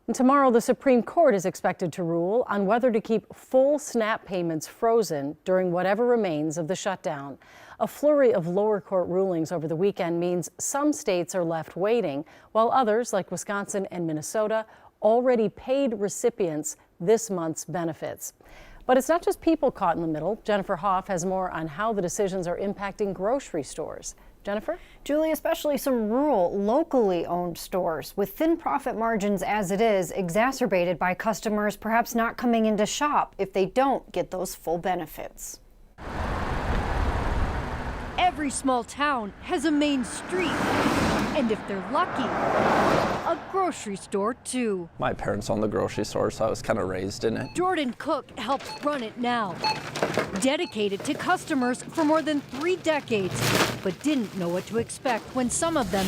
And tomorrow, the Supreme Court is expected to rule on whether to keep full SNAP payments frozen during whatever remains of the shutdown. A flurry of lower court rulings over the weekend means some states are left waiting, while others, like Wisconsin and Minnesota, already paid recipients this month's benefits. But it's not just people caught in the middle. Jennifer Hoff has more on how the decisions are impacting grocery stores. Jennifer? Julie, especially some rural, locally owned stores with thin profit margins as it is, exacerbated by customers perhaps not coming in to shop if they don't get those full benefits. Every small town has a main street, and if they're lucky, a grocery store too. My parents own the grocery store, so I was kind of raised in it. Jordan Cook helps run it now. Dedicated to customers for more than 3 decades, but didn't know what to expect when some of them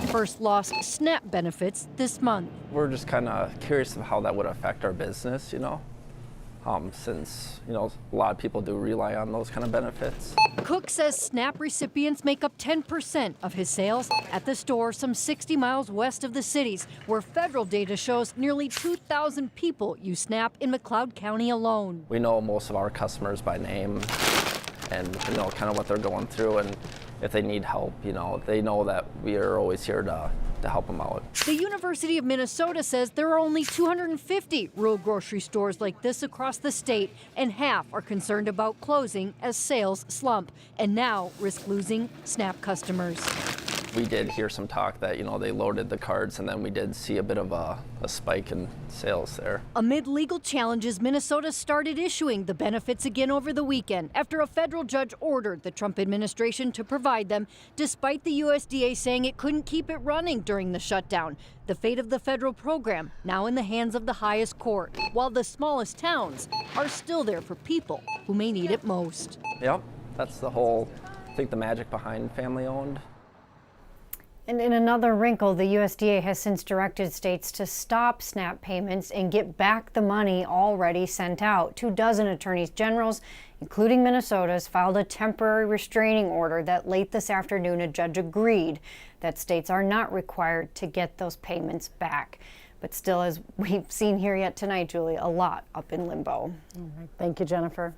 first lost SNAP benefits this month. We're just kind of curious of how that would affect our business, since, a lot of people do rely on those kind of benefits. Cook says SNAP recipients make up 10% of his sales at the store some 60 miles west of the cities, where federal data shows nearly 2,000 people use SNAP in McLeod County alone. We know most of our customers by name and, kind of what they're going through, and if they need help, they know that we are always here to help them out. The University of Minnesota says there are only 250 rural grocery stores like this across the state, and half are concerned about closing as sales slump and now risk losing SNAP customers. We did hear some talk that, they loaded the carts, and then we did see a bit of a spike in sales there. Amid legal challenges, Minnesota started issuing the benefits again over the weekend after a federal judge ordered the Trump administration to provide them, despite the USDA saying it couldn't keep it running during the shutdown. The fate of the federal program now in the hands of the highest court, while the smallest towns are still there for people who may need it most. Yep, that's the magic behind family-owned. And in another wrinkle, the USDA has since directed states to stop SNAP payments and get back the money already sent out. 24 attorneys generals, including Minnesota's, filed a temporary restraining order that late this afternoon a judge agreed that states are not required to get those payments back. But still, as we've seen here yet tonight, Julie, a lot up in limbo. All right. Thank you, Jennifer.